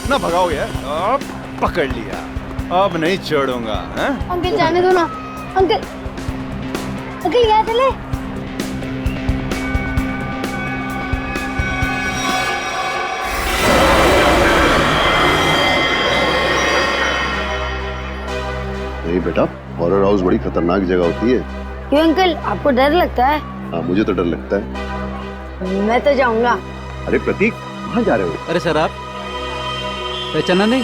कितना भगाओगे? अब पकड़ लिया, अब नहीं छोड़ूंगा। अंकल जाने दो ना। अंकल अंकल यहाँ चले। नहीं बेटा, हॉरर हाउस बड़ी खतरनाक जगह होती है। क्यों अंकल, आपको डर लगता है? हाँ, मुझे तो डर लगता है। मैं तो जाऊंगा। अरे प्रतीक, कहाँ जा रहे हो? अरे सर, आप पहचाना नहीं?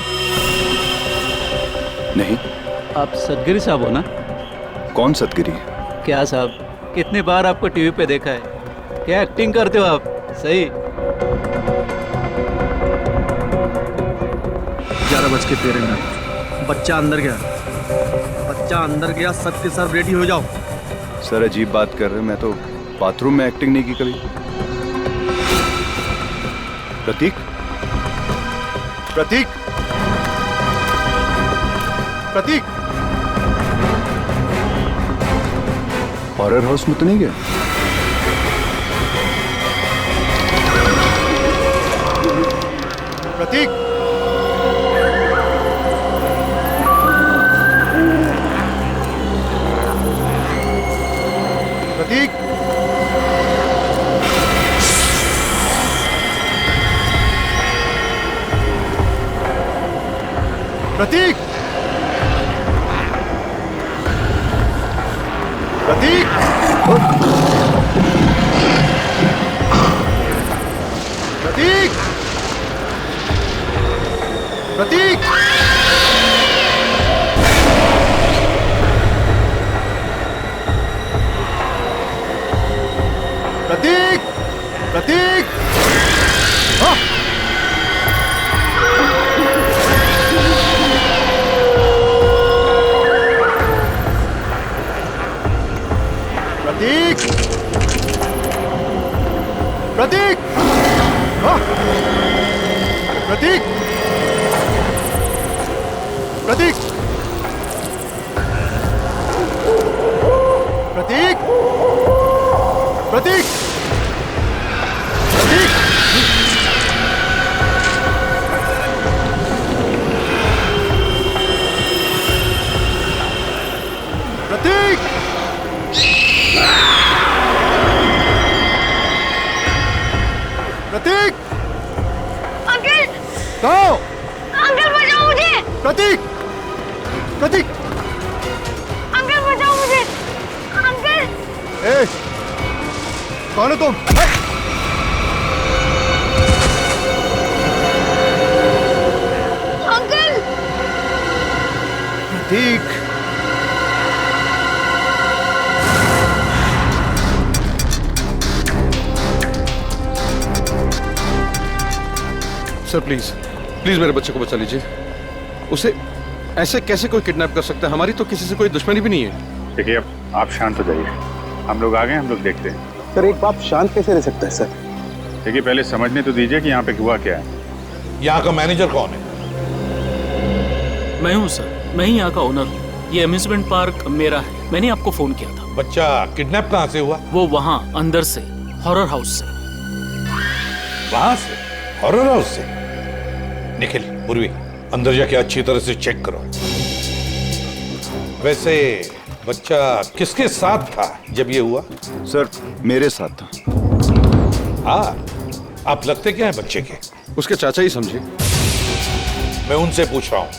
नहीं। आप सतगिरी साहब हो ना? कौन सतगिरी? क्या साहब, कितनी बार आपको टीवी पे देखा है। क्या एक्टिंग करते हो आप, सही। 11:13 बच्चा अंदर गया। बच्चा अंदर गया, सबके सब रेडी हो जाओ। सर अजीब बात कर रहे हैं, मैं तो बाथरूम में एक्टिंग नहीं की कभी। प्रतीक, प्रतीक, प्रतीक, हॉरर हाउस में तो नहीं गया? प्रतीक, प्रतीक, प्रतीक, प्रतीक, प्रतीक, प्रतीक, प्रतीक, प्रतीक, हाँ। प्रतीक, प्रतीक, हाँ। प्रतीक, प्रतीक, प्रतीक, प्रतीक, प्रतीक, प्रतीक, प्रतीक, अंकल, कहो। अंकल बचाओ मुझे। प्रतीक, प्रतीक, अंकल बचाओ मुझे। अंकल, ए, कौन हो तुम? Uncle, Prateek, sir please please मेरे बच्चे को बचा लीजिए। उसे ऐसे कैसे कोई किडनैप कर सकता है? हमारी तो किसी से कोई दुश्मनी भी नहीं है। देखिए, अब आप शांत हो जाइए। हम लोग आ गए, हम लोग देखते हैं। सर एक बाप शांत कैसे रह सकता है सर? देखिए, पहले समझने तो दीजिए कि यहाँ पे हुआ क्या है। यहाँ का मैनेजर कौन है? मैं हूँ सर, मैं ही यहाँ का ओनर हूँ। ये अम्यूजमेंट पार्क मेरा है। मैंने आपको फोन किया था। बच्चा किडनैप कहाँ से हुआ? वो वहाँ अंदर से, हॉरर हाउस से। वहां से? हॉरर हाउस से? निखिल, पूर्वी, अंदर जाके अच्छी तरह से चेक करो। वैसे बच्चा किसके साथ था जब ये हुआ? सर मेरे साथ था। हाँ, आप लगते क्या है बच्चे के? उसके चाचा ही समझे। मैं उनसे पूछ रहा हूँ,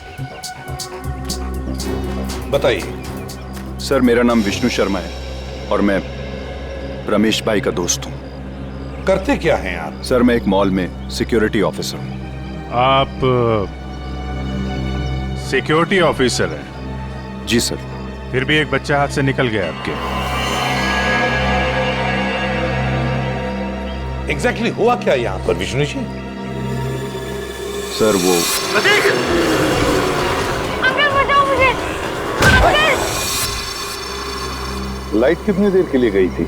बताइए। सर मेरा नाम विष्णु शर्मा है और मैं रमेश भाई का दोस्त हूँ। करते क्या हैं आप? सर मैं एक मॉल में सिक्योरिटी ऑफिसर हूँ। आप सिक्योरिटी ऑफिसर हैं? जी सर। फिर भी एक बच्चा हाथ से निकल गया आपके। एग्जैक्टली हुआ क्या यहाँ पर विष्णु जी? सर वो अंकल बचाओ मुझे। अंकल, लाइट कितनी देर के लिए गई थी?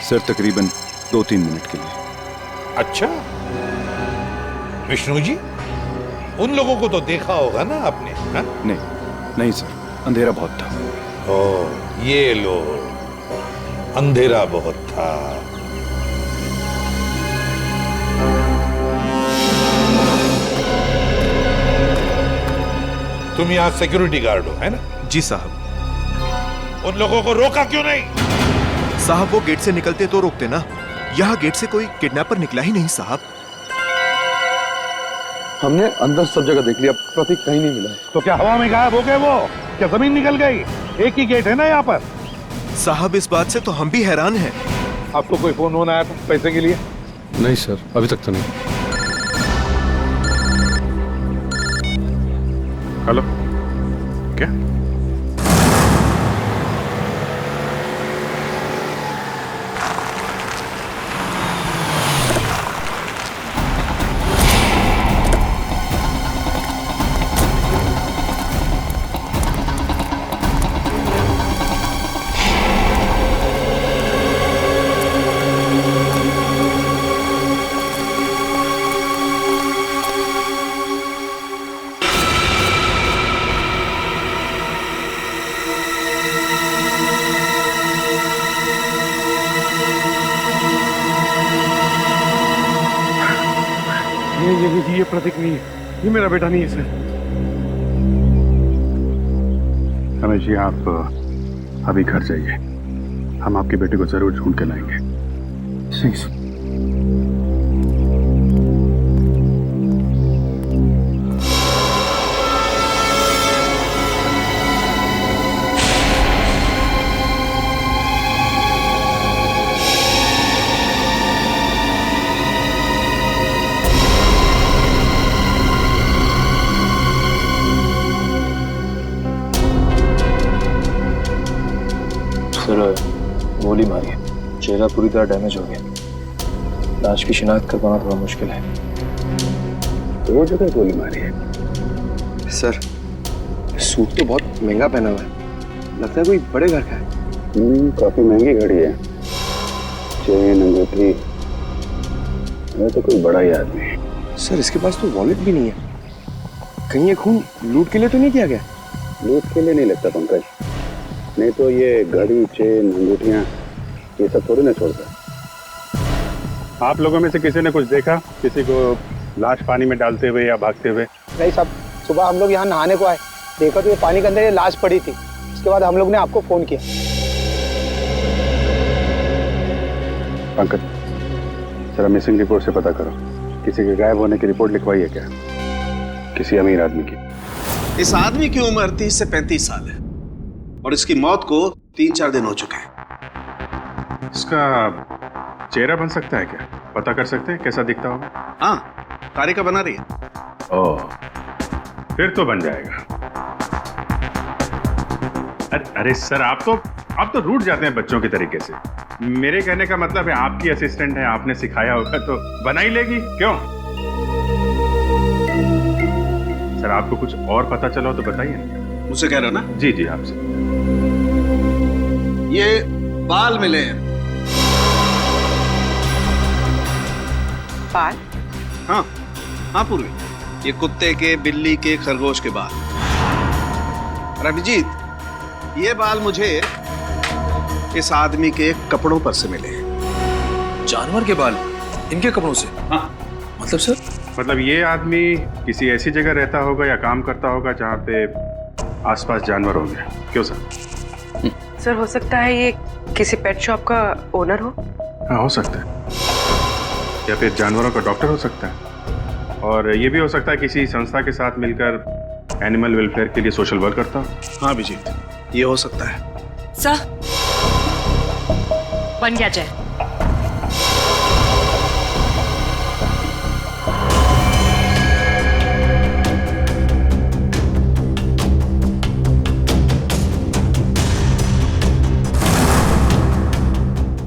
सर तकरीबन 2-3 मिनट के लिए। अच्छा, विष्णु जी, उन लोगों को तो देखा होगा ना आपने? हा? नहीं सर, अंधेरा बहुत था। ओ, ये लो, अंधेरा बहुत था। तुम यहाँ सिक्योरिटी गार्ड हो, है ना? जी साहब। उन लोगों को रोका क्यों नहीं? साहब वो गेट से निकलते तो रोकते ना, यहाँ गेट से कोई किडनैपर निकला ही नहीं साहब। हमने अंदर सब जगह देख लिया, प्रतीक कहीं नहीं मिला है। तो क्या हवा में गायब हो गए वो? क्या जमीन निकल गई? एक ही गेट है ना यहाँ पर। साहब इस बात से तो हम भी हैरान हैं। आपको कोई फोन होना आया था पैसे के लिए? नहीं सर, अभी तक तो नहीं। हेलो, क्या? ये प्रतीक नहीं है, ये मेरा बेटा नहीं है सर। रमेश जी, आप अभी घर जाइए, हम आपके बेटे को जरूर ढूंढ के लाएंगे। थैंक्स। सर गोली मारी है, चेहरा पूरी तरह डैमेज हो गया। लाश की शिनाख्त कर पाना थोड़ा मुश्किल है। दो जगह गोली मारी है। सर सूट तो बहुत महंगा पहना हुआ है, लगता है कोई बड़े घर का है। काफी महंगी घड़ी है, चेन अंगूठी, मैं तो कोई बड़ा ही आदमी है। सर इसके पास तो वॉलेट भी नहीं है, कहीं ये खून लूट के लिए तो नहीं किया गया? लूट के लिए नहीं लगता पंकज, नहीं तो ये घड़ी, चेन, अंगूठियां ये सब थोड़ी ना छोड़ता। आप लोगों में से किसी ने कुछ देखा, किसी को लाश पानी में डालते हुए या भागते हुए? नहीं साहब, सुबह हम लोग यहाँ नहाने को आए, देखा तो ये पानी के अंदर ये लाश पड़ी थी। उसके बाद हम लोग ने आपको फोन किया। पंकज, जरा मिसिंग रिपोर्ट से पता करो, किसी के गायब होने की रिपोर्ट लिखवाई है क्या, किसी अमीर आदमी की? इस आदमी की उम्र 30 से 35 साल है और इसकी मौत को 3-4 दिन हो चुके हैं। इसका चेहरा बन सकता है क्या? पता कर सकते हैं कैसा दिखता होगा? हाँ, कारिका बना रही है। ओह, फिर तो बन जाएगा। अरे सर, आप तो रूठ जाते हैं बच्चों के तरीके से। मेरे कहने का मतलब है आपकी असिस्टेंट है, आपने सिखाया होगा तो बना ही लेगी, क्यों? सर आपको कुछ और पता चला हो तो बताइए। मुझसे कह रहे हो ना? जी जी, आपसे। ये बाल मिले हैं। बाल? हाँ हाँ पूर्वी, ये कुत्ते के, बिल्ली के, खरगोश के बाल। और अभिजीत, ये बाल मुझे इस आदमी के कपड़ों पर से मिले हैं। जानवर के बाल इनके कपड़ों से? हाँ। मतलब सर? मतलब ये आदमी किसी ऐसी जगह रहता होगा या काम करता होगा जहाँ पे आसपास जानवर होंगे, क्यों सर? सर हो सकता है ये किसी पेट शॉप का ओनर हो। हाँ हो सकता है, या फिर जानवरों का डॉक्टर हो सकता है, और ये भी हो सकता है किसी संस्था के साथ मिलकर एनिमल वेलफेयर के लिए सोशल वर्क करता हो। हाँ अभिजीत, ये हो सकता है। सर बन गया जाए।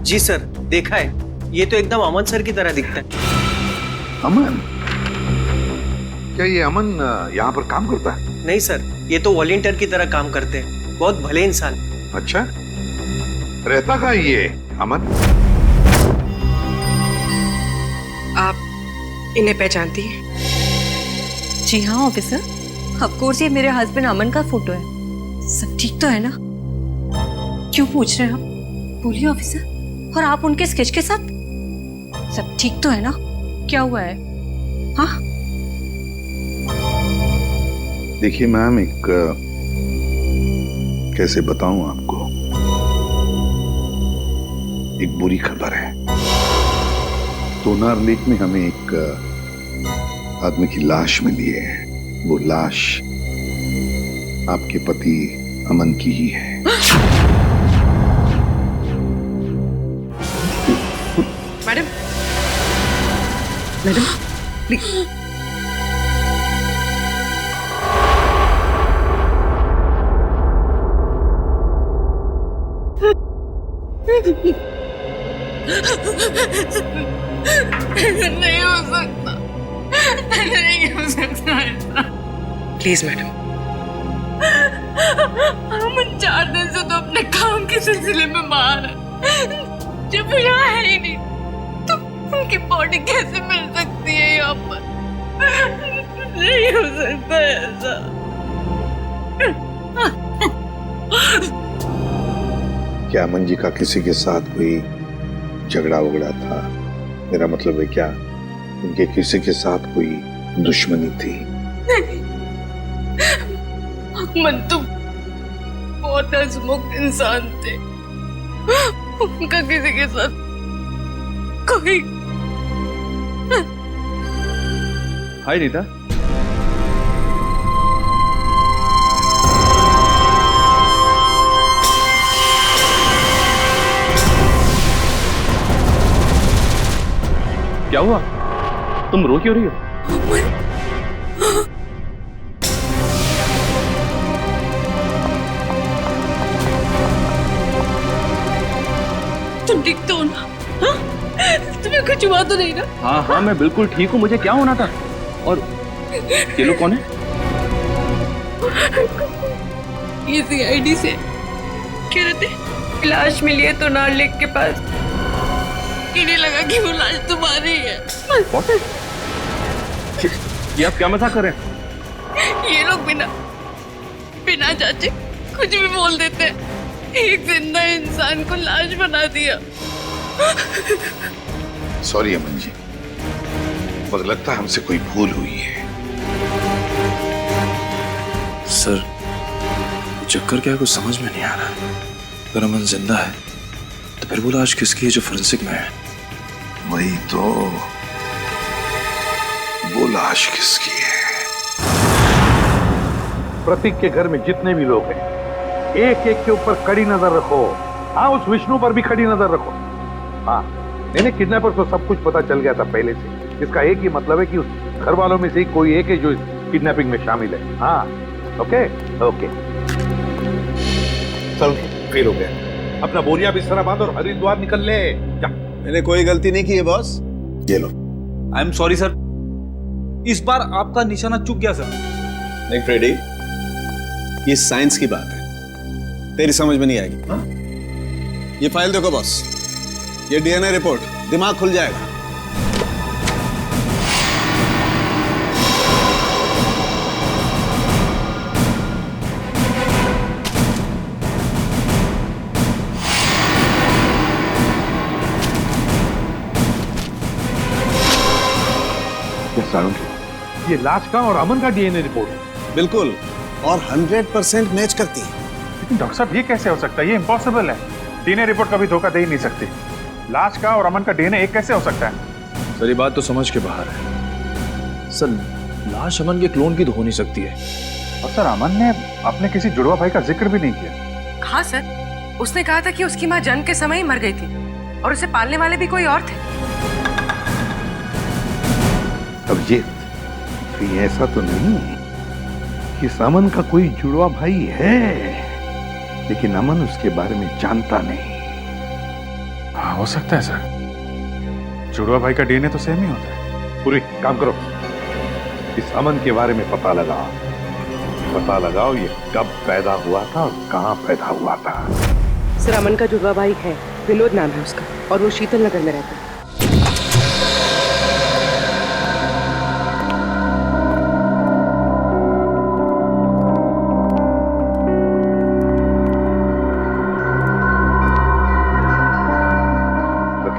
जी सर, देखा है, ये तो एकदम अमन सर की तरह दिखता है। अमन? क्या ये अमन यहाँ पर काम करता है? नहीं सर, ये तो वॉलंटियर की तरह काम करते हैं, बहुत भले इंसान। अच्छा, रहता कहाँ ये अमन? आप इन्हें पहचानती हैं? जी हाँ ऑफिसर, ऑफ कोर्स ये मेरे हस्बैंड अमन का फोटो है। सब ठीक तो है ना? क्यों पूछ रहे हैं आप? बोलिए ऑफिसर। और आप उनके स्केच के साथ? सब ठीक तो है ना? क्या हुआ है? हाँ देखिए मैम, एक कैसे बताऊं आपको, एक बुरी खबर है। तोनार लेक में हमें एक आदमी की लाश मिली है। वो लाश आपके पति अमन की ही है। Madam, madam please. नहीं हो सकता, नहीं हो सकता ऐसा। Please madam. हम 4 दिन से तो अपने काम के सिलसिले में बाहर है। जब वो यहाँ है ही नहीं तो उनकी बॉडी कैसे मिल सकती है यहाँ पर? नहीं हो सकता ऐसा। क्या अमन जी का किसी के साथ कोई झगड़ा वगड़ा था? मेरा मतलब है, क्या उनके किसी के साथ कोई दुश्मनी थी? अमन तो बहुत हंसमुख इंसान थे। उनका किसी के साथ कोई। हाय रीता। क्या हुआ? तुम रो क्यों रही हो? तुम ठीक तो हो ना? हाँ? तुम्हें कुछ हुआ तो नहीं ना? हाँ हाँ, मैं बिल्कुल ठीक हूँ। मुझे क्या होना था? और ये लोग कौन है? ये CID से कह रहे थे लाश मिली है तोनार लेक के पास। इन्हें लगा कि वो लाश तुम्हारी है। ये आप क्या मजाक कर रहे हैं? ये लोग बिना जांचे कुछ भी बोल देते हैं। एक जिंदा इंसान को लाश बना दिया। सॉरी अमन जी, मुझे लगता है हमसे कोई भूल हुई है। सर, चक्कर क्या है, कुछ समझ में नहीं आ रहा। अगर अमन जिंदा है तो फिर वो लाश किसकी है जो फोरेंसिक में है? वही तो, वो लाश किसकी है? प्रतीक के घर में जितने भी लोग हैं, एक एक के ऊपर कड़ी नजर रखो। हाँ, उस विष्णु पर भी कड़ी नजर रखो। हाँ, मैंने किडनैपर को सब कुछ पता चल गया था पहले से। इसका एक ही मतलब है कि उस घर वालों में से ही कोई एक है जो इस किडनैपिंग में शामिल है। हाँ, ओके ओके। चल, फेल हो गया। अपना बोरिया बिस्तरा बांध और हरिद्वार निकल ले जा। मैंने कोई गलती नहीं की है बॉस। ये लो। आई एम सॉरी सर, इस बार आपका निशाना चूक गया सर। नहीं फ्रेडी, ये साइंस की बात है, तेरी समझ में नहीं आएगी। हाँ? ये फाइल देखो बॉस, ये DNA रिपोर्ट, दिमाग खुल जाएगा। ये लाश का और अमन का DNA रिपोर्ट है। बिल्कुल, और 100% मैच करती है। लेकिन डॉक्टर साहब, ये कैसे हो सकता है? ये इम्पॉसिबल है। DNA रिपोर्ट कभी धोखा दे ही नहीं सकती। लाश का और अमन का DNA एक कैसे हो सकता है? सर, ये बात तो समझ के बाहर है। सर, लाश अमन के क्लोन की तो हो नहीं सकती है। और सर, अमन ने अपने किसी जुड़वा भाई का जिक्र भी नहीं किया। हाँ सर, उसने कहा था कि उसकी माँ जन्म के समय ही मर गई थी और उसे पालने वाले भी कोई और थे। अब ये ऐसा तो नहीं है कि अमन का कोई जुड़वा भाई है, लेकिन अमन उसके बारे में जानता नहीं। हाँ, हो सकता है सर, जुड़वा भाई का DNA तो सेम ही होता है। पूरी काम करो, इस अमन के बारे में पता लगाओ ये कब पैदा हुआ था और कहाँ पैदा हुआ था। सर, अमन का जुड़वा भाई है, विनोद नाम है उसका, और वो शीतल नगर में रहता है।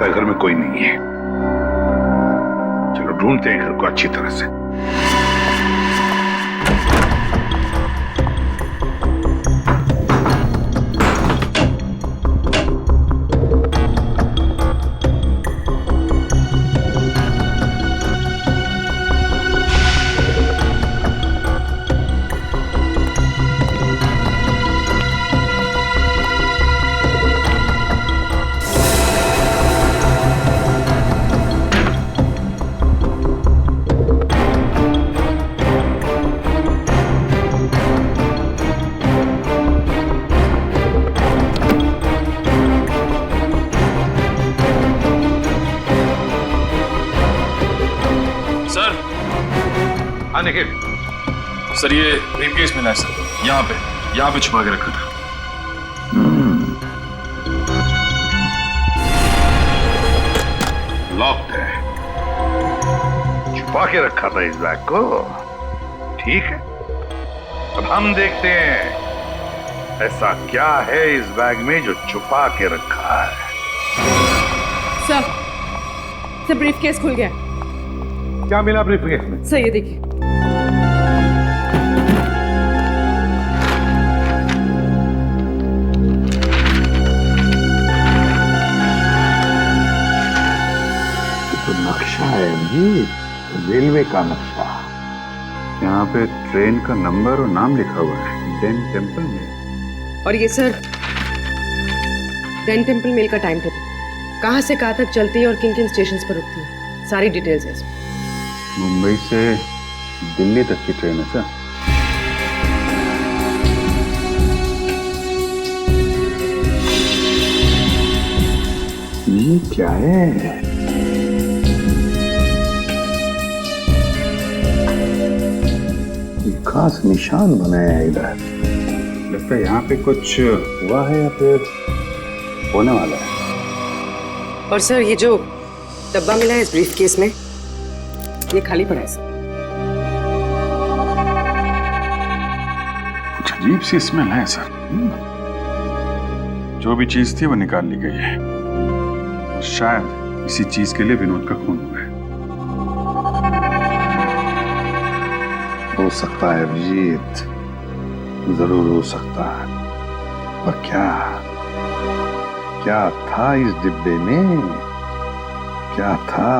घर में कोई नहीं है। चलो ढूंढते हैं घर को अच्छी तरह से। हाँ निखिल। सर ये ब्रीफकेस मिला है सर, यहाँ पे छुपा के रखा था। लॉक्ड है, छुपा के रखा था इस बैग को। ठीक है, अब हम देखते हैं ऐसा क्या है इस बैग में जो छुपा के रखा है। सर ब्रीफकेस खुल गया। क्या मिला ब्रीफकेस में? सर ये देखिए। तो नक्शा है जी, रेलवे का नक्शा। यहाँ पे ट्रेन का नंबर और नाम लिखा हुआ है, डेन टेम्पल में। और ये सर डेन टेम्पल मेल का टाइम टेबल, कहाँ से कहाँ तक चलती है और किन किन स्टेशन पर रुकती है, सारी डिटेल्स है इसमें। मुंबई से दिल्ली तक की ट्रेन है सर। ये क्या है? खास निशान बनाया है इधर। लगता है यहाँ पे कुछ हुआ है या फिर होने वाला है। और सर ये जो डब्बा मिला है इस ब्रीफकेस में, ये खाली पड़ा है सर। कुछ अजीब सी स्मेल है सर। जो भी चीज थी वो निकाल ली गई है। शायद इसी चीज के लिए विनोद का खून हुआ है। हो सकता है अभिजीत, जरूर हो सकता है, पर क्या था इस डिब्बे में? क्या था?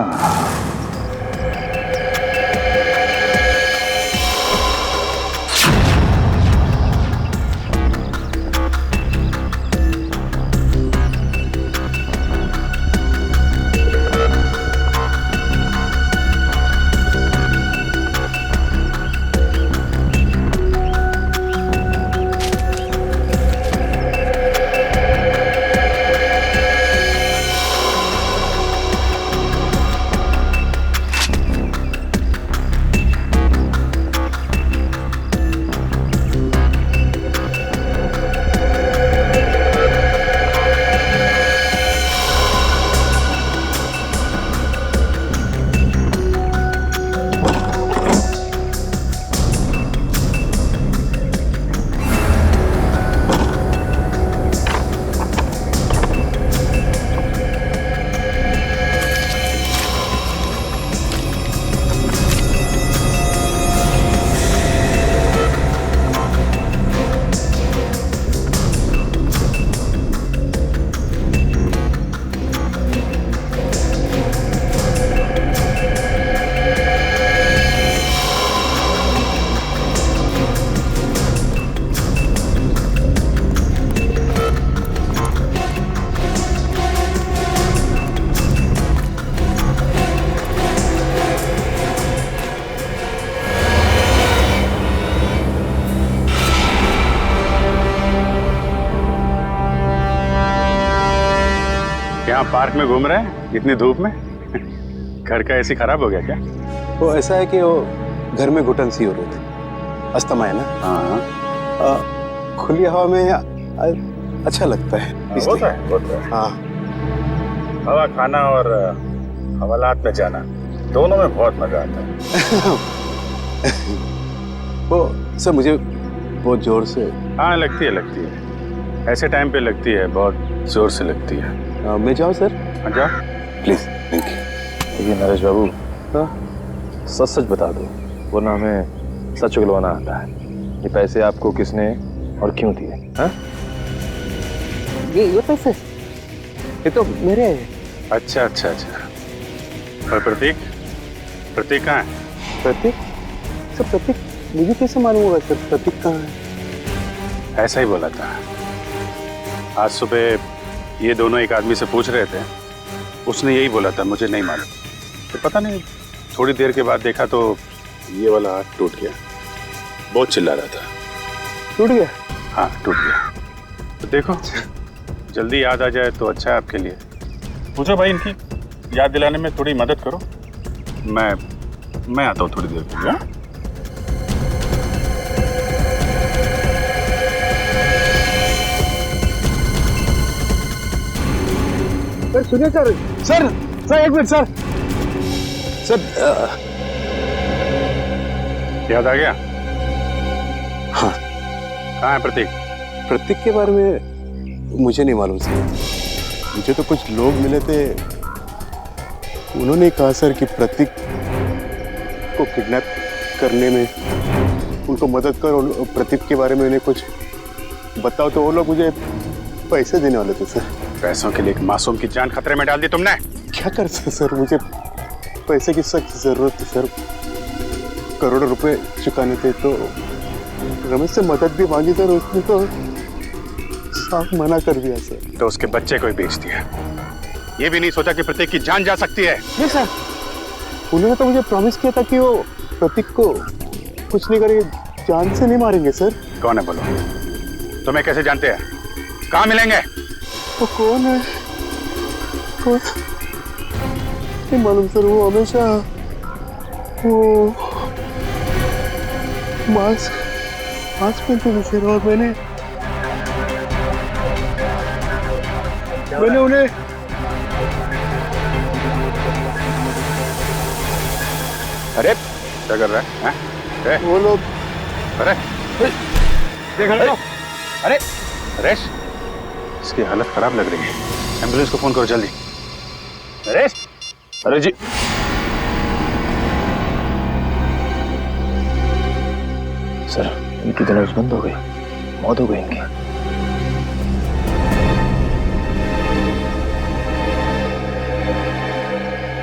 यहाँ पार्क में घूम रहे हैं इतनी धूप में? घर का एसी खराब हो गया क्या? वो ऐसा है कि वो घर में घुटन सी हो रही थी, अस्थमा है ना। हाँ, खुली हवा में अच्छा लगता है। होता है। हाँ, हवा खाना और हवालात में जाना, दोनों में बहुत मजा आता है। वो सर मुझे बहुत जोर से। हाँ लगती है। ऐसे टाइम पे लगती है, बहुत जोर से लगती है। मैं जाऊँ सर? हाँ जाओ प्लीज। Thank you. ये नरेश बाबू, सच सच बता दो, वरना हमें सच उगलवाना आता है। ये पैसे आपको किसने और क्यों दिए? हाँ? ये पैसे ये तो मेरे हैं। अच्छा। और प्रतीक कहाँ है? प्रतीक? सर प्रतीक मुझे कैसे मालूम होगा सर प्रतीक कहाँ है? ऐसा ही बोला था। आज सुबह ये दोनों एक आदमी से पूछ रहे थे, उसने यही बोला था, मुझे नहीं मालूम। तो पता नहीं, थोड़ी देर के बाद देखा तो ये वाला हाथ टूट गया। बहुत चिल्ला रहा था। टूट गया? हाँ टूट गया। तो देखो जल्दी याद आ जाए तो अच्छा है आपके लिए। पूछो भाई, इनकी याद दिलाने में थोड़ी मदद करो। मैं आता हूँ थोड़ी देर के लिए। सर सुनिए सर, सर एक मिनट सर। सर याद आ गया? हाँ। कहाँ है प्रतीक? प्रतीक के बारे में मुझे नहीं मालूम सर। मुझे तो कुछ लोग मिले थे, उन्होंने कहा सर कि प्रतीक को किडनैप करने में उनको मदद करो, प्रतीक के बारे में उन्हें कुछ बताओ। तो वो लोग मुझे पैसे देने वाले थे सर। पैसों के लिए एक मासूम की जान खतरे में डाल दी तुमने। क्या कर सकते सर, मुझे पैसे की सख्त जरूरत थी सर, करोड़ों रुपए चुकाने थे। तो रमेश से मदद भी मांगी सर, उसने तो साफ मना कर दिया सर। तो उसके बच्चे को ही बेच दिया। ये भी नहीं सोचा कि प्रतीक की जान जा सकती है। नहीं सर, उन्होंने तो मुझे प्रॉमिस किया था कि वो प्रतीक को कुछ नहीं करेंगे, जान से नहीं मारेंगे सर। कौन है बोलो? तुम्हें कैसे जानते हैं? कहाँ मिलेंगे? वो कौन है? कौन? नहीं मालूम सर। वो हमेशा वो मास्क पहनते थे सर, और मैंने उन्हें अरे क्या कर रहा है? हैं? वो लोग अरे देख रहे हो? अरे नरेश, इसकी हालत खराब लग रही है, एम्बुलेंस को फोन करो जल्दी। नरेश, अरे जी सर, इनकी तो नर्स बंद हो गई, मौत हो गई इनकी।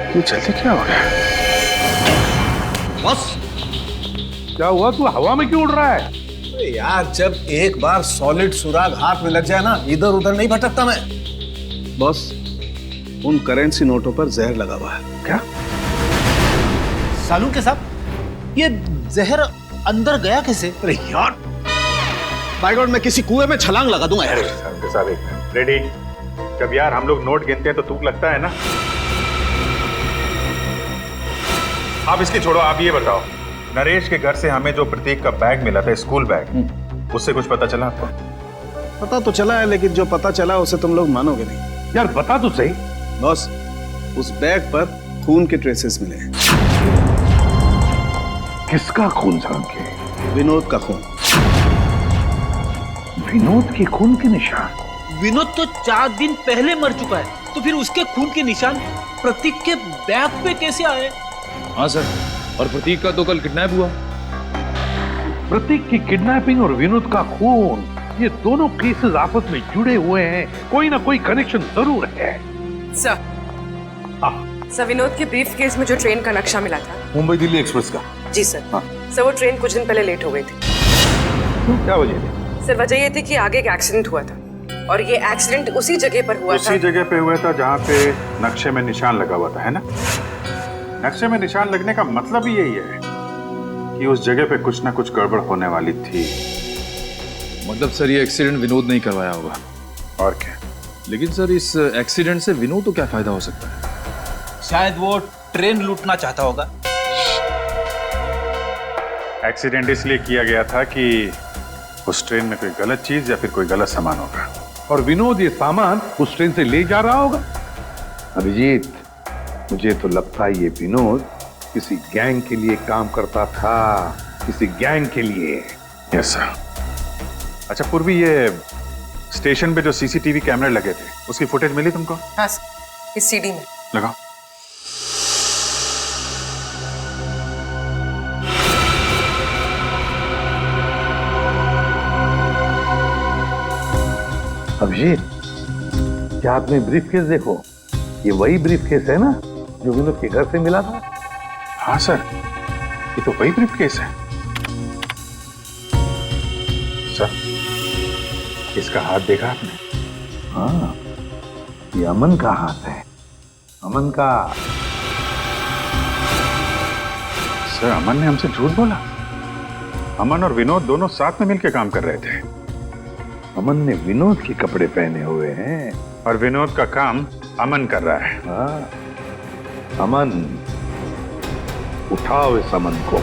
ये जल्दी क्या हो गया? बस क्या हुआ? तू हवा में क्यों उड़ रहा है? अरे यार, जब एक बार सॉलिड सुराग हाथ में लग जाए ना, इधर उधर नहीं भटकता मैं। बॉस, उन करेंसी नोटों पर जहर लगा हुआ है। क्या? सालू के साहब, ये जहर अंदर गया कैसे? अरे यार, बाय गॉड, मैं किसी कुएं में छलांग लगा दूंगा यार। रेडी? जब यार हम लोग नोट गिनते हैं तो तुक लगता है ना। आप इसकी छोड़ो, आप ये बताओ, नरेश के घर से हमें जो प्रतीक का बैग मिला था, स्कूल बैग, उससे कुछ पता चला आपको? पता तो चला है, लेकिन जो पता चला उसे तुम लोग मानोगे नहीं। यार बता तो सही। बॉस, उस बैग पर खून के ट्रेसेस मिले हैं। किसका खून झांके? विनोद का खून। विनोद के खून के निशान? विनोद तो 4 दिन पहले मर चुका है, तो फिर उसके खून के निशान प्रतीक के बैग पे कैसे आए? हाँ सर, और प्रतीक का तो कल किडनैप हुआ। प्रतीक की किडनैपिंग और विनोद का खून, ये दोनों केसेस आपस में जुड़े हुए हैं, कोई ना कोई कनेक्शन जरूर है। सर, सर विनोद के ब्रीफ केस में जो ट्रेन का नक्शा मिला था, मुंबई दिल्ली एक्सप्रेस का। जी सर। सर वो ट्रेन कुछ दिन पहले लेट हो गई थी। क्या वजह थी? सर वजह ये थी कि आगे एक एक्सीडेंट हुआ था, और ये एक्सीडेंट उसी जगह पर हुआ था। उसी जगह पे हुआ था जहाँ पे नक्शे में निशान लगा हुआ था, है ना? नक्शे में निशान लगने का मतलब ही यही है कि उस जगह पे कुछ ना कुछ गड़बड़ होने वाली थी। मतलब सर, ये एक्सीडेंट विनोद नहीं करवाया होगा। और क्या? लेकिन सर, इस एक्सीडेंट से विनोद को क्या फायदा हो सकता है? शायद वो ट्रेन लूटना चाहता होगा। एक्सीडेंट इसलिए किया गया था कि उस ट्रेन में कोई गलत चीज या फिर कोई गलत सामान होगा, और विनोद ये सामान उस ट्रेन से ले जा रहा होगा। अभिजीत, मुझे तो लगता है ये विनोद किसी गैंग के लिए काम करता था, किसी गैंग के लिए। Yes sir. अच्छा पूर्वी, ये स्टेशन पे जो सीसीटीवी कैमरे लगे थे, उसकी फुटेज मिली तुमको? हाँ सर, इस सीडी में। लगाओ। अभिजीत, क्या आपने ब्रीफ केस देखो? ये वही ब्रीफ केस है ना जो विनोद के घर से मिला था? हाँ सर, ये तो वही ब्रीफ केस है। सर, इसका हाथ देखा आपने? हाँ, ये अमन का हाथ है, अमन का। सर, अमन ने हमसे झूठ बोला। अमन और विनोद दोनों साथ में मिलकर काम कर रहे थे। अमन ने विनोद के कपड़े पहने हुए हैं, और विनोद का काम अमन कर रहा है। हाँ, अमन, उठाओ इस अमन को।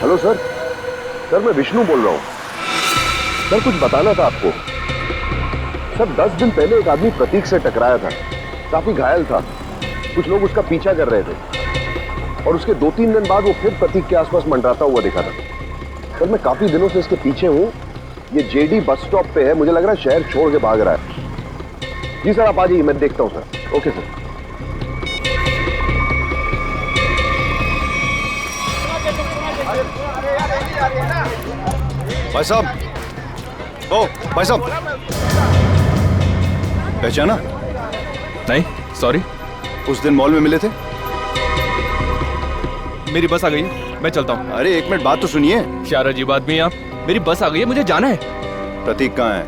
Hello sir. सर मैं विष्णु बोल रहा हूँ। सर कुछ बताना था आपको। सर 10 दिन पहले एक आदमी प्रतीक से टकराया था, काफी घायल था। कुछ लोग उसका पीछा कर रहे थे और उसके 2-3 दिन बाद वो फिर प्रतीक के आसपास मंडराता हुआ दिखा था। सर मैं काफी दिनों से इसके पीछे हूँ। ये जेडी बस स्टॉप पे है, मुझे लग रहा है शहर छोड़ के भाग रहा है। जी सर आप आ जाइए, मैं देखता हूँ सर। Okay sir. भाई साहब, ओ भाई साहब, पहचाना? नहीं, सॉरी। उस दिन मॉल में मिले थे। मेरी बस आ गई है, मैं चलता हूँ। अरे एक मिनट बात तो सुनिए। क्या अजीब आदमी है आप। मेरी बस आ गई है, मुझे जाना है। प्रतीक कहाँ है?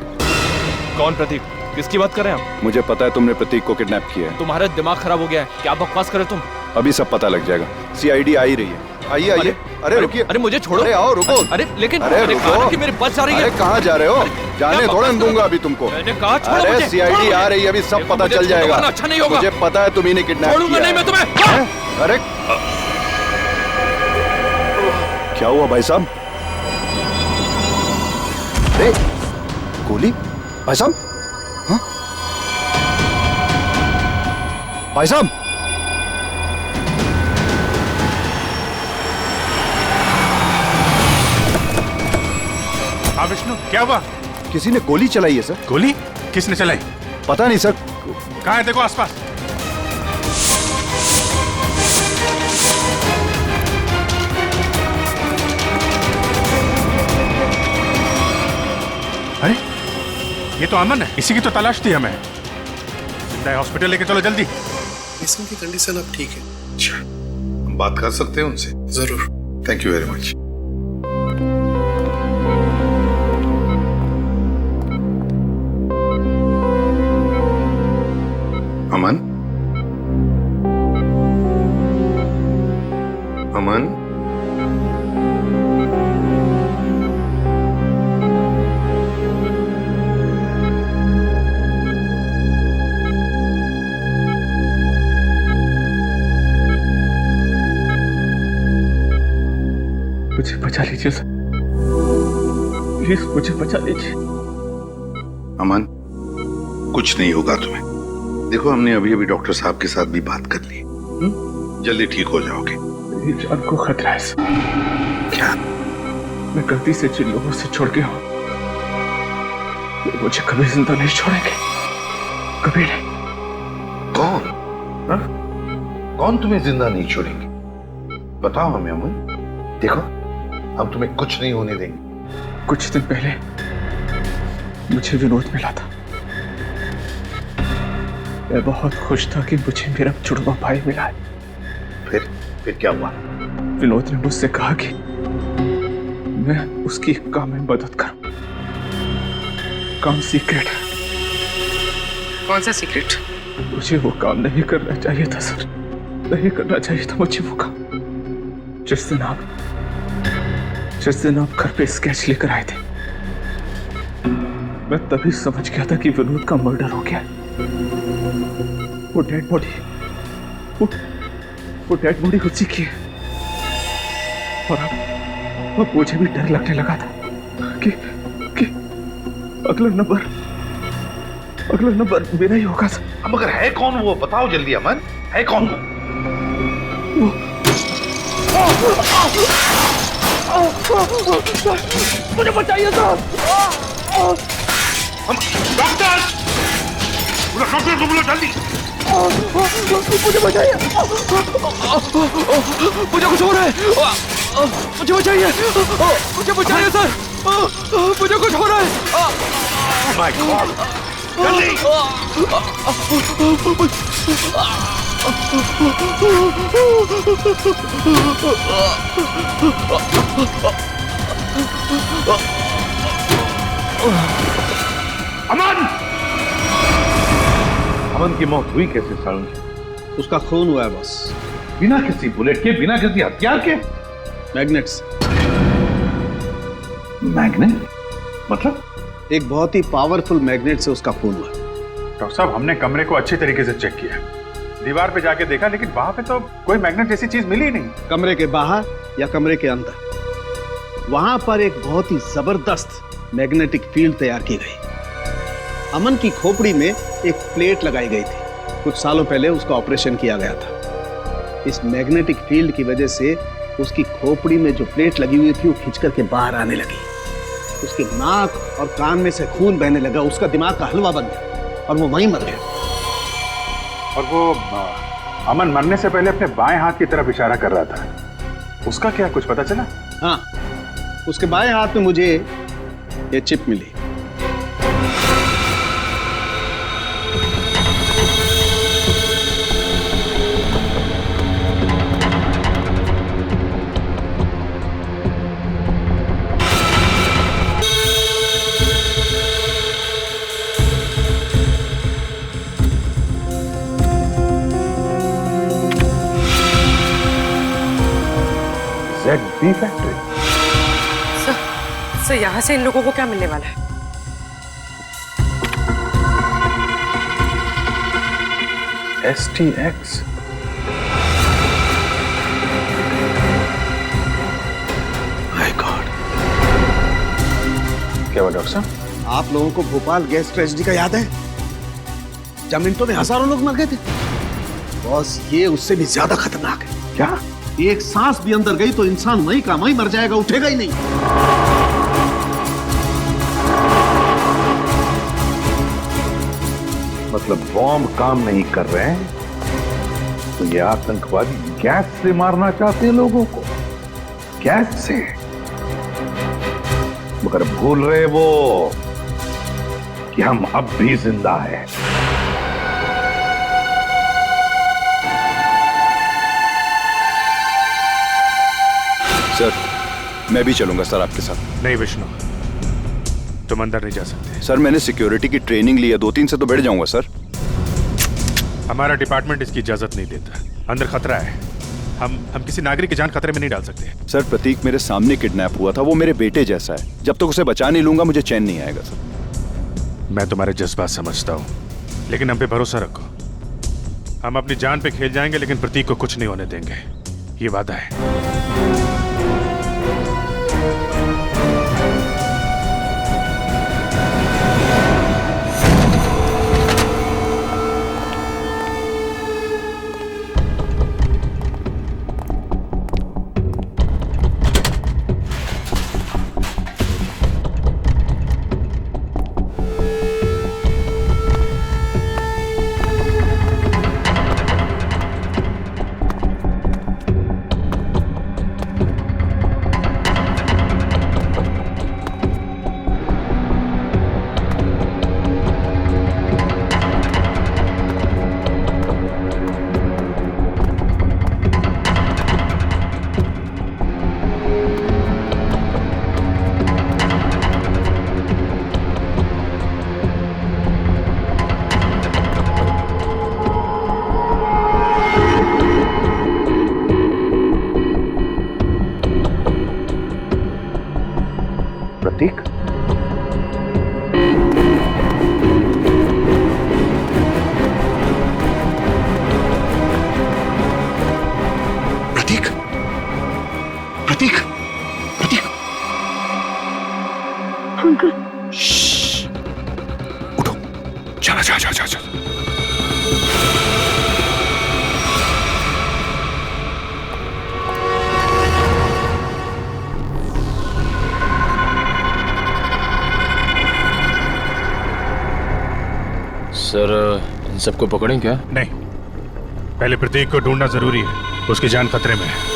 कौन प्रतीक? किसकी बात कर रहे हैं आप? मुझे पता है तुमने प्रतीक को किडनैप किया है। तुम्हारा दिमाग खराब हो गया है, क्या बकवास करे तुम? अभी सब पता लग जाएगा। सीआईडी आ ही रही है। आइए आइए। अरे रुकिए। अरे मुझे छोड़ो। अरे आओ, रुको। अरे लेकिन अरे रुको कि मेरी बस जा रही है। अरे कहाँ जा रहे हो? जाने थोड़ा दूंगा अभी तुमको। मैंने कहा छोड़ो अरे मुझे। सीआईडी आ रही है, अभी सब पता चल जाएगा। अच्छा नहीं होगा। मुझे पता है तुम ही ने किडनैप छोड़ूंगा किया नहीं मैं तुम्हें। है। अरे क्या हुआ भाई साहब? अरे गोली भाई साहब? हाँ? भाई साहब हाँ विष्णु, क्या हुआ? किसी ने गोली चलाई है सर। गोली? किसने चलाई? पता नहीं सर। कहाँ है देखो आसपास। अरे ये तो अमन है, इसी की तो तलाश थी हमें। जिंदा है, हॉस्पिटल लेके चलो जल्दी। इसकी कंडीशन अब ठीक है। अच्छा, हम बात कर सकते हैं उनसे? जरूर। Thank you very much. Aman, Aman, मुझे बचा लीजिए सर, प्लीज मुझे बचा लीजिए। अमन, कुछ नहीं होगा तुम्हें। देखो हमने अभी अभी डॉक्टर साहब के साथ भी बात कर ली, जल्दी ठीक हो जाओगे। मेरी जान को खतरा है सर। क्या? मैं गलती से जिन लोगों से छोड़ गया हूँ वो मुझे कभी जिंदा नहीं छोड़ेंगे, कभी नहीं। कौन? हा? कौन तुम्हें जिंदा नहीं छोड़ेंगे? बताओ हमें अमन। देखो हम तुम्हें कुछ नहीं होने देंगे। कुछ दिन पहले मुझे विनोद मिला था। मैं बहुत खुश था कि मुझे मेरा जुड़वा भाई मिला है। फिर क्या हुआ? विनोद ने मुझसे कहा कि मैं उसकी काम में मदद करूं। काम सीक्रेट है। कौन सा सीक्रेट? मुझे वो काम नहीं करना चाहिए था सर, नहीं करना चाहिए था मुझे वो काम। जिस दिन आप घर पे स्केच लेकर आए थे, मैं तभी समझ गया था कि विनोद का मर्डर हो गया। वो डेड बॉडी उसी की है। और अब मुझे भी डर लगने लगा था कि अगला नंबर मेरा ही होगा सर। अब मगर है कौन वो? बताओ जल्दी अमन, है कौन वो? मुझे बचाइए सर। डॉक्टर को बुलाओ जल्दी। मुझे बचाइए। मुझे कुछ हो रहा है। मुझे बचाइए। मुझे बचाइए सर। मुझे कुछ हो रहा है। माय गॉड, जल्दी। अमन! अमन की मौत हुई कैसे सारुण? उसका खून हुआ है बस। बिना किसी बुलेट के, बिना किसी हथियार के? मैग्नेट्स। मैग्नेट? मतलब? एक बहुत ही पावरफुल मैग्नेट से उसका खून हुआ। डॉक्टर साहब, हमने कमरे को अच्छी तरीके से चेक किया, दीवार पे जाके देखा, लेकिन वहां पे तो कोई मैग्नेट जैसी चीज मिली ही नहीं। कमरे के बाहर या कमरे के अंदर? वहां पर एक बहुत ही जबरदस्त मैग्नेटिक फील्ड तैयार की गई। अमन की खोपड़ी में एक प्लेट लगाई गई थी। कुछ सालों पहले उसका ऑपरेशन किया गया था। इस मैग्नेटिक फील्ड की वजह से उसकी खोपड़ी में जो प्लेट लगी हुई थी वो खिंच करके बाहर आने लगी। उसके नाक और कान में से खून बहने लगा। उसका दिमाग का हलवा बन गया और वो वहीं मर गया। और वो अमन मरने से पहले अपने बाएं हाथ की तरफ इशारा कर रहा था, उसका क्या कुछ पता चला? हाँ, उसके बाएं हाथ में मुझे ये चिप मिली। ZB factory. सर यहाँ से इन लोगों को क्या मिलने वाला है? STX। My God. क्या हुआ डॉक्टर साहब? आप लोगों को भोपाल गैस ट्रेजेडी का याद है? जब मिनटों में हजारों लोग मर गए थे। बॉस, ये उससे भी ज्यादा खतरनाक है। क्या? एक सांस भी अंदर गई तो इंसान वहीं का वहीं मर जाएगा, उठेगा ही नहीं। मतलब बॉम्ब काम नहीं कर रहे हैं तो ये आतंकवादी गैस से मारना चाहते हैं लोगों को, गैस से। मगर भूल रहे वो कि हम अब भी जिंदा हैं। सर, मैं भी चलूंगा सर आपके साथ। नहीं विष्णु, तुम अंदर नहीं जा सकते। सर, मैंने सिक्योरिटी की ट्रेनिंग ली है, 2-3 से तो बैठ जाऊंगा सर। हमारा डिपार्टमेंट इसकी इजाजत नहीं देता। अंदर खतरा है। हम किसी नागरिक की जान खतरे में नहीं डाल सकते। सर, प्रतीक मेरे सामने किडनैप हुआ था। वो मेरे बेटे जैसा है। जब तक उसे बचा नहीं लूंगा मुझे चैन नहीं आएगा सर। मैं तुम्हारे जज्बात समझता हूँ, लेकिन हम पे भरोसा रखो। हम अपनी जान पे खेल जाएंगे लेकिन प्रतीक को कुछ नहीं होने देंगे, ये वादा है। प्रतीक, प्रतीक, प्रतीक, प्रतीक। अंकल, उठो, चला जा जा जा जा। सर, इन सबको पकड़ें क्या? नहीं, पहले प्रतीक को ढूंढना जरूरी है। उसकी जान खतरे में है।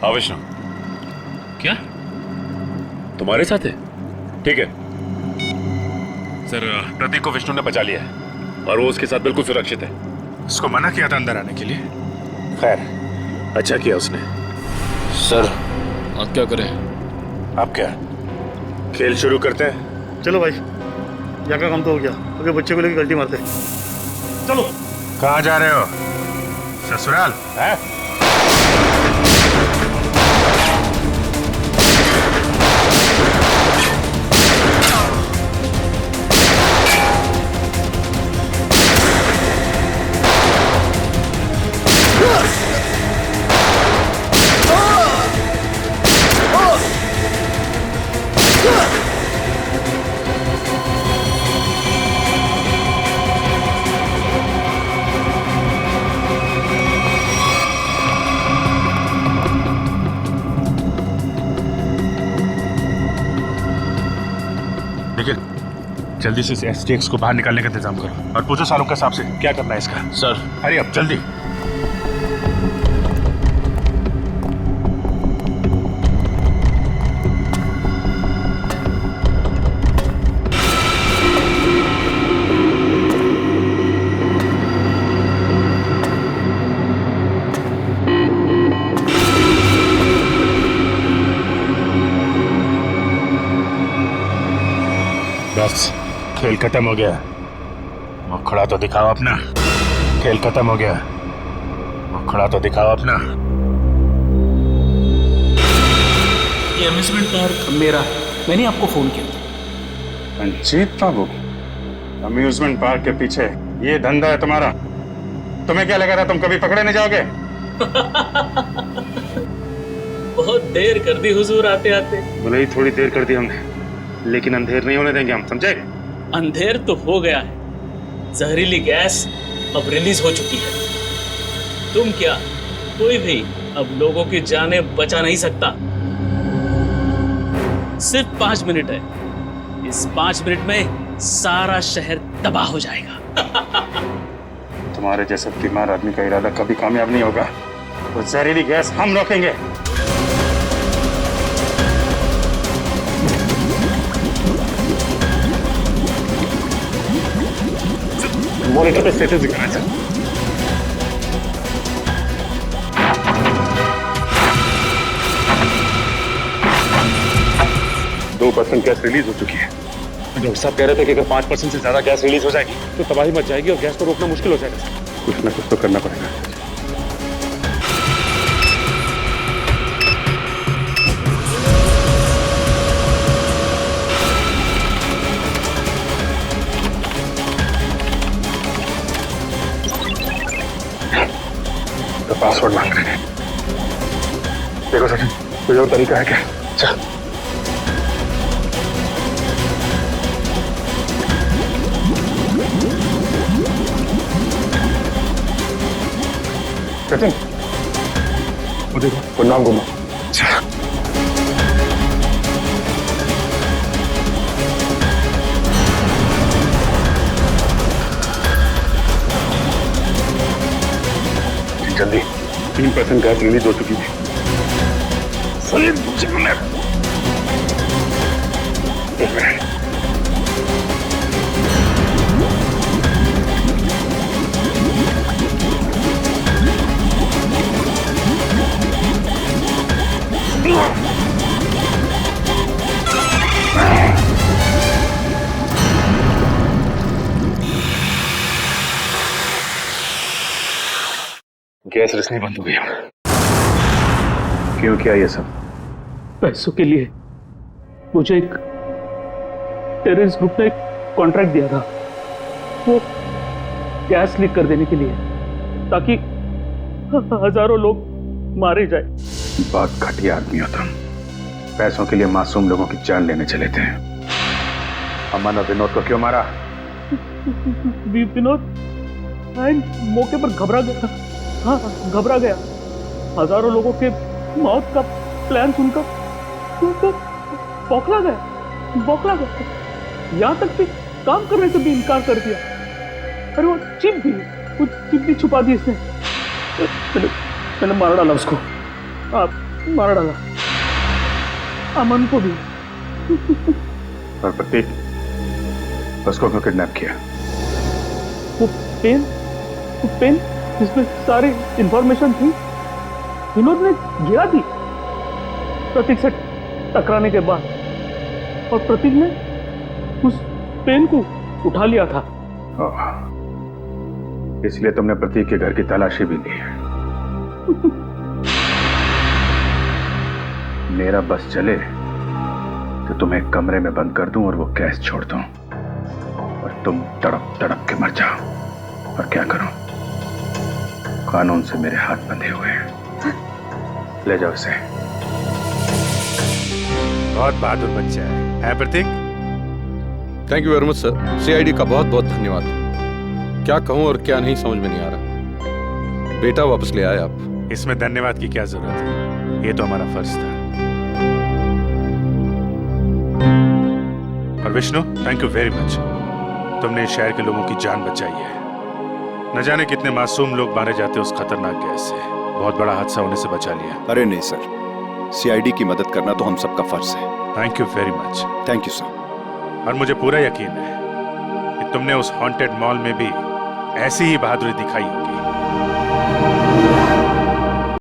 हाँ विष्णु, क्या तुम्हारे साथ है? ठीक है सर, प्रतीक को विष्णु ने बचा लिया है और वो उसके साथ बिल्कुल सुरक्षित है। उसको मना किया था अंदर आने के लिए। खैर, अच्छा किया उसने। सर, अब क्या करें? अब क्या, खेल शुरू करते हैं? चलो भाई, यहाँ का काम तो हो गया। अगर बच्चे को लेकर गलती मारते चलो। कहाँ जा रहे हो? ससुराल है? जल्दी से इस STX को बाहर निकालने का इंतजाम करो और पूछो सालों के हिसाब से क्या करना है इसका। सर अरे अब जल्दी। बस खेल खत्म हो गया। मुखड़ा तो दिखाओ अपना। खेल खत्म हो गया। मुखड़ा तो दिखाओ अपना। ये अम्यूजमेंट पार्क मेरा है, मैंने आपको फोन किया था। रंजीत बाबू, अम्यूजमेंट पार्क के पीछे ये धंधा है तुम्हारा? तुम्हें क्या लगा था तुम कभी पकड़े नहीं जाओगे? बहुत देर कर दी हुजूर आते आते। भले ही थोड़ी देर कर दी हमने, लेकिन अंधेर नहीं होने देंगे हम, समझे? अंधेर तो हो गया है, जहरीली गैस अब रिलीज हो चुकी है। तुम क्या, कोई भी अब लोगों की जानें बचा नहीं सकता। सिर्फ 5 मिनट है, इस 5 मिनट में सारा शहर तबाह हो जाएगा। तुम्हारे जैसे बीमार आदमी का इरादा कभी कामयाब नहीं होगा। वो जहरीली गैस हम रोकेंगे। मॉनिटर पे स्टेटस दिखाना चाहिए। 2% गैस रिलीज हो चुकी है। डॉक्टर साहब कह रहे थे कि अगर 5% से ज्यादा गैस रिलीज हो जाएगी तो तबाही मच जाएगी और गैस को रोकना मुश्किल हो जाएगा। कुछ ना कुछ तो करना पड़ेगा। तो पासवर्ड मांग रहे हैं। देखो सचिन, कोई और तरीका है क्या? चल। सचिन, वो देखो, वो नाम घुमा। जल्दी, 3% गैस रिलीज हो चुकी है। एक मिनट। गैस रिसनी बंद हो गई। क्यों किया ये सब? पैसों के लिए। मुझे एक टेररिस्ट ग्रुप ने एक कॉन्ट्रैक्ट दिया था, वो गैस लीक कर देने के लिए, ताकि हजारों लोग मारे जाए। बहुत घटिया आदमी हो तुम। पैसों के लिए मासूम लोगों की जान लेने चले थे। अमन और विनोद को क्यों मारा? विनोद मौके पर घबरा गया। हाँ, घबरा गया। हजारों लोगों के मौत का प्लान सुनकर बौखला गया। यहाँ तक कि काम करने से भी इनकार कर दिया। अरे वो चिप भी छुपा दी इसने। मैंने मार डाला उसको। मार डाला अमन को भी। और प्रतीक, उसको क्यों किडनैप किया? वो पेन जिसमें सारी इंफॉर्मेशन थी, विनोद ने गिरा दी प्रतीक से टकराने के बाद, और प्रतीक ने उस पेन को उठा लिया था। इसलिए तुमने प्रतीक के घर की तलाशी भी ली है। मेरा बस चले तो तुम्हें एक कमरे में बंद कर दूं और वो गैस छोड़ दूं और तुम तड़प तड़प के मर जाओ। और क्या करूं? कानून से मेरे हाथ बंधे हुए हैं। ले जाओ इसे। बहुत बहादुर बच्चा है Prateek? Thank you very much sir. CID का बहुत बहुत धन्यवाद। क्या कहूं और क्या नहीं समझ में नहीं आ रहा। बेटा वापस ले आए आप। इसमें धन्यवाद की क्या जरूरत है, ये तो हमारा फर्ज था। और Vishnu, thank you very much. तुमने इस शहर के लोगों की जान बचाई है। न जाने कितने मासूम लोग मारे जाते उस खतरनाक गैस से। बहुत बड़ा हादसा होने से बचा लिया। अरे नहीं सर, सीआईडी की मदद करना तो हम सबका फर्ज है। Thank you very much. Thank you sir. और मुझे पूरा यकीन है कि तुमने उस हॉन्टेड मॉल में भी ऐसी ही बहादुरी दिखाई होगी।